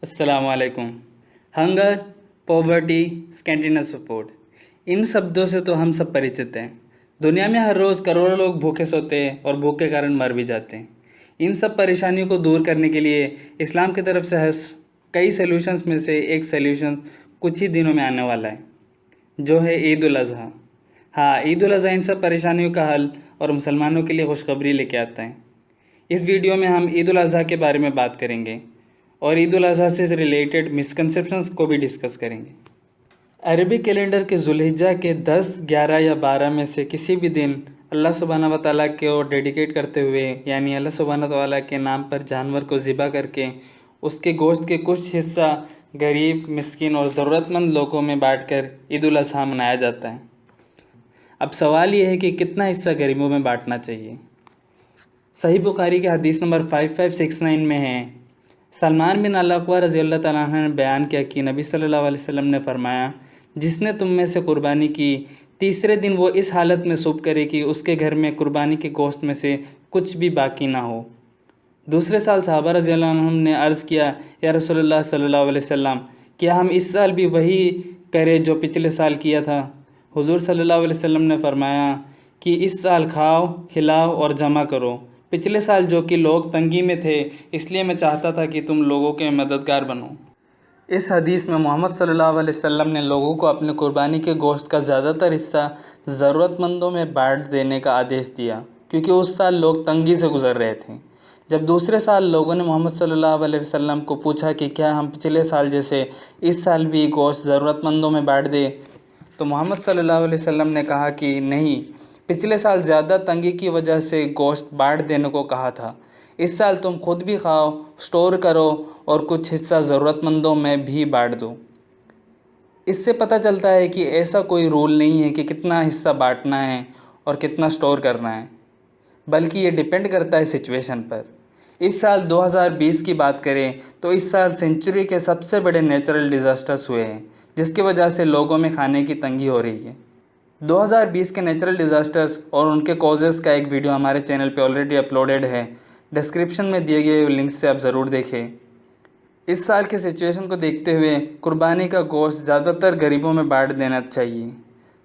अस्सलाम वालेकुम। Hunger, poverty, स्कैंटीनेस support, इन शब्दों से तो हम सब परिचित हैं। दुनिया में हर रोज़ करोड़ों लोग भूखे सोते हैं और भूख के कारण मर भी जाते हैं। इन सब परेशानियों को दूर करने के लिए इस्लाम की तरफ से कई सॉल्यूशंस में से एक सॉल्यूशंस कुछ ही दिनों में आने वाला है, जो है ईद उल अज़हा। हाँ, ईद उल अज़हा इन सब परेशानियों का हल और मुसलमानों के लिए खुशखबरी लेके आता है। इस वीडियो में हम ईद उल अज़हा के बारे में बात करेंगे और ईद उल अज़हा से रिलेटेड मिसकंसेप्शंस को भी डिस्कस करेंगे। अरबी कैलेंडर के ज़ुल्हिज्जा के 10, 11 या 12 में से किसी भी दिन अल्लाह सुब्हानहू व तआला को डेडिकेट करते हुए, यानी अल्लाह सुब्हानहू व तआला के नाम पर जानवर को ज़िबा करके उसके गोश्त के कुछ हिस्सा गरीब, मिस्किन और ज़रूरतमंद लोगों में बांटकर ईद उल अज़हा मनाया जाता है। अब सवाल ये है कि कितना हिस्सा गरीबों में बांटना चाहिए। सही बुखारी के हदीस नंबर 5569 में है, सलमान बिन अल अक़वा रज़ी अल्लाह तआला अन्हु ने बयान किया कि नबी सल्लल्लाहु अलैहि वसल्लम ने फरमाया, जिसने तुम में से कुर्बानी की, तीसरे दिन वो इस हालत में सूब करे कि उसके घर में कुर्बानी के गोश्त में से कुछ भी बाकी ना हो। दूसरे साल सहाबा रज़ी अल्लाह अन्हुम ने अर्ज़ किया, या रसूलुल्लाह सल्लल्लाहु अलैहि वसल्लम, क्या हम इस साल भी वही करें जो पिछले साल किया था? हुज़ूर सल्लल्लाहु अलैहि वसल्लम ने फरमाया कि इस साल खाओ, खिलाओ और जमा करो। पिछले साल जो कि लोग तंगी में थे, इसलिए मैं चाहता था कि तुम लोगों के मददगार बनो। इस हदीस में मोहम्मद सल्लल्लाहु अलैहि वसल्लम ने लोगों को अपने कुर्बानी के गोश्त का ज़्यादातर हिस्सा ज़रूरतमंदों में बांट देने का आदेश दिया, क्योंकि उस साल लोग तंगी से गुजर रहे थे। जब दूसरे साल लोगों ने मोहम्मद सल्लल्लाहु अलैहि वसल्लम को पूछा कि क्या हम पिछले साल जैसे इस साल भी गोश्त ज़रूरतमंदों में बांट दें, तो मोहम्मद सल्लल्लाहु अलैहि वसल्लम ने कहा कि नहीं, पिछले साल ज़्यादा तंगी की वजह से गोश्त बांट देने को कहा था। इस साल तुम खुद भी खाओ, स्टोर करो और कुछ हिस्सा ज़रूरतमंदों में भी बांट दो। इससे पता चलता है कि ऐसा कोई रूल नहीं है कि कितना हिस्सा बांटना है और कितना स्टोर करना है, बल्कि ये डिपेंड करता है सिचुएशन पर। इस साल 2020 की बात करें तो इस साल सेंचुरी के सबसे बड़े नेचुरल डिज़ास्टर्स हुए हैं, जिसकी वजह से लोगों में खाने की तंगी हो रही है। 2020 के नेचुरल डिज़ास्टर्स और उनके कॉजेज़ का एक वीडियो हमारे चैनल पे ऑलरेडी अपलोडेड है। डिस्क्रिप्शन में दिए गए लिंक से आप ज़रूर देखें। इस साल के सिचुएशन को देखते हुए कुर्बानी का गोश्त ज़्यादातर गरीबों में बांट देना चाहिए,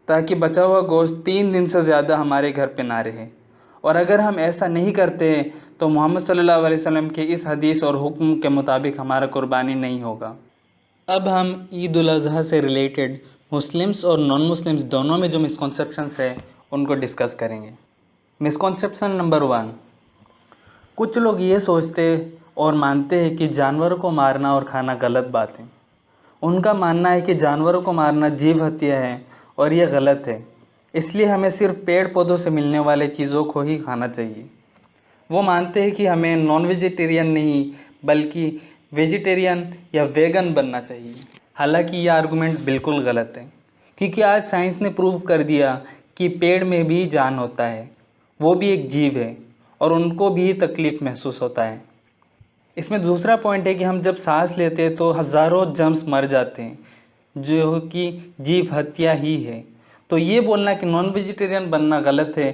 ताकि बचा हुआ गोश्त 3 दिन से ज़्यादा हमारे घर पे ना रहे। और अगर हम ऐसा नहीं करते तो मोहम्मद सल्लल्लाहु अलैहि वसल्लम के इस हदीस और हुक्म के मुताबिक हमारा कुर्बानी नहीं होगा। अब हम ईद उल अज़हा से रिलेटेड मुस्लिम्स और नॉन मुस्लिम्स दोनों में जो मिसकॉन्सेप्शंस है उनको डिस्कस करेंगे। मिसकॉन्सेप्शन नंबर 1, कुछ लोग ये सोचते और मानते हैं कि जानवरों को मारना और खाना गलत बात है। उनका मानना है कि जानवरों को मारना जीव हत्या है और यह गलत है, इसलिए हमें सिर्फ पेड़ पौधों से मिलने वाले चीज़ों को ही खाना चाहिए। वो मानते हैं कि हमें नॉन वेजिटेरियन नहीं बल्कि वेजिटेरियन या वेगन बनना चाहिए। हालांकि यह आर्गुमेंट बिल्कुल गलत है, क्योंकि आज साइंस ने प्रूव कर दिया कि पेड़ में भी जान होता है, वो भी एक जीव है और उनको भी तकलीफ़ महसूस होता है। इसमें दूसरा पॉइंट है कि हम जब सांस लेते हैं तो हज़ारों जर्म्स मर जाते हैं, जो कि जीव हत्या ही है। तो ये बोलना कि नॉन वेजिटेरियन बनना गलत है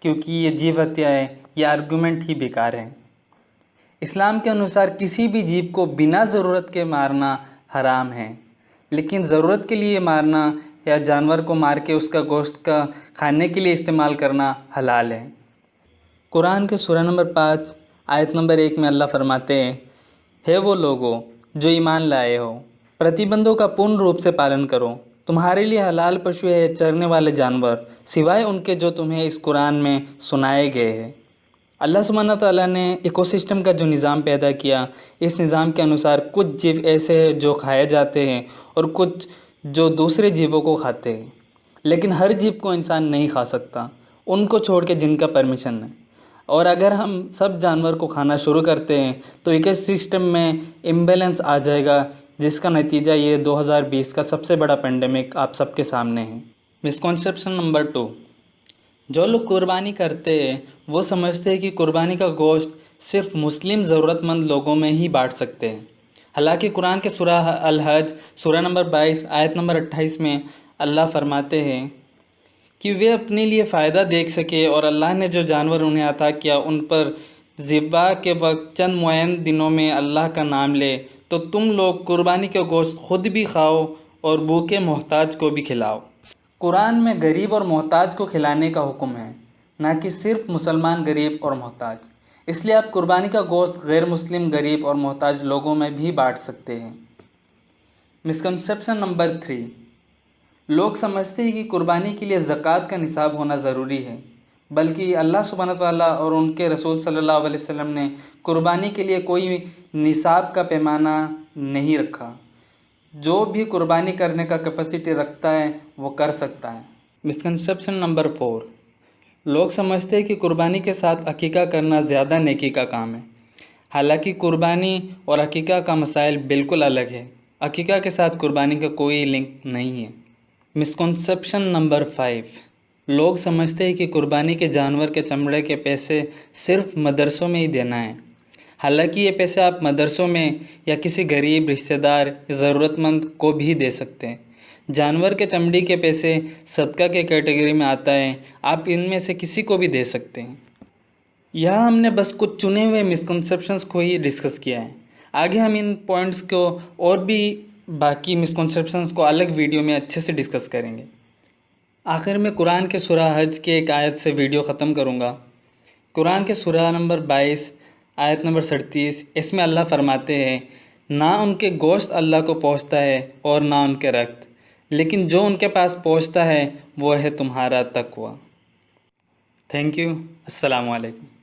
क्योंकि ये जीव हत्या है, ये आर्गुमेंट ही बेकार है। इस्लाम के अनुसार किसी भी जीव को बिना ज़रूरत के मारना हराम है, लेकिन ज़रूरत के लिए मारना या जानवर को मार के उसका गोश्त का खाने के लिए इस्तेमाल करना हलाल है। कुरान के सूरा नंबर 5 आयत नंबर 1 में अल्लाह फरमाते हैं, हे वो लोगों जो ईमान लाए हो, प्रतिबंधों का पूर्ण रूप से पालन करो। तुम्हारे लिए हलाल पशु है चरने वाले जानवर, सिवाय उनके जो तुम्हें इस कुरान में सुनाए गए हैं। अल्लाह सुब्हानहू व तआला ने इकोसिस्टम का जो निज़ाम पैदा किया, इस निज़ाम के अनुसार कुछ जीव ऐसे हैं जो खाए जाते हैं और कुछ जो दूसरे जीवों को खाते हैं, लेकिन हर जीव को इंसान नहीं खा सकता, उनको छोड़ के जिनका परमिशन है। और अगर हम सब जानवर को खाना शुरू करते हैं तो इकोसिस्टम में इम्बैलेंस आ जाएगा, जिसका नतीजा ये 2020 का सबसे बड़ा पेंडेमिक आप सबके सामने है। मिसकॉन्सेप्शन नंबर 2, जो लोग कुर्बानी करते हैं वो समझते हैं कि कुर्बानी का गोश्त सिर्फ मुस्लिम ज़रूरतमंद लोगों में ही बांट सकते हैं। हालांकि कुरान के सूरा अल हज सूरा नंबर 22 आयत नंबर 28 में अल्लाह फरमाते हैं कि वे अपने लिए फ़ायदा देख सके और अल्लाह ने जो जानवर उन्हें अता किया उन पर ज़िबा के वक्त चंद मुअय्यन दिनों में अल्लाह का नाम ले تو تم لوگ قربانی کا گوشت خود بھی کھاؤ اور بھوکے محتاج کو بھی کھلاؤ۔ قرآن میں غریب اور محتاج کو کھلانے کا حکم ہے، نہ کہ صرف مسلمان غریب اور محتاج۔ اس لیے آپ قربانی کا گوشت غیر مسلم غریب اور محتاج لوگوں میں بھی بانٹ سکتے ہیں۔ مسکنسیپشن نمبر 3، لوگ سمجھتے ہیں کہ قربانی کے لیے زکوٰۃ کا نصاب ہونا ضروری ہے، بلکہ اللہ سبحانہ وتعالیٰ اور ان کے رسول صلی اللہ علیہ وسلم نے قربانی کے لیے کوئی نصاب کا پیمانہ نہیں رکھا۔ جو بھی قربانی کرنے کا کیپیسٹی رکھتا ہے وہ کر سکتا ہے۔ مسکنسیپشن نمبر 4، لوگ سمجھتے ہیں کہ قربانی کے ساتھ عقیقہ کرنا زیادہ نیکی کا کام ہے، حالانکہ قربانی اور عقیقہ کا مسائل بالکل الگ ہے۔ عقیقہ کے ساتھ قربانی کا کوئی لنک نہیں ہے۔ مسکنسیپشن نمبر 5، لوگ سمجھتے ہیں کہ قربانی کے جانور کے چمڑے کے پیسے صرف مدرسوں میں ہی دینا ہے، حالانکہ یہ پیسے آپ مدرسوں میں یا کسی غریب رشتہ دار یا ضرورت مند کو بھی دے سکتے ہیں۔ جانور کے چمڑی کے پیسے صدقہ کے کیٹیگری میں آتا ہے، آپ ان میں سے کسی کو بھی دے سکتے ہیں۔ یہاں ہم نے بس کچھ چنے ہوئے مسکنسیپشنز کو ہی ڈسکس کیا ہے، آگے ہم ان پوائنٹس کو اور بھی باقی مسکنسیپشنز کو الگ ویڈیو میں اچھے سے ڈسکس کریں گے۔ آخر میں قرآن کے سورہ حج کے ایک آیت سے ویڈیو ختم کروں گا۔ قرآن کے سورہ نمبر 22 آیت نمبر 37، اس میں اللہ فرماتے ہیں، نہ ان کے گوشت اللہ کو پہنچتا ہے اور نہ ان کے رکت، لیکن جو ان کے پاس پہنچتا ہے وہ ہے تمہارا تقوی۔ تھینک یو، السلام علیکم۔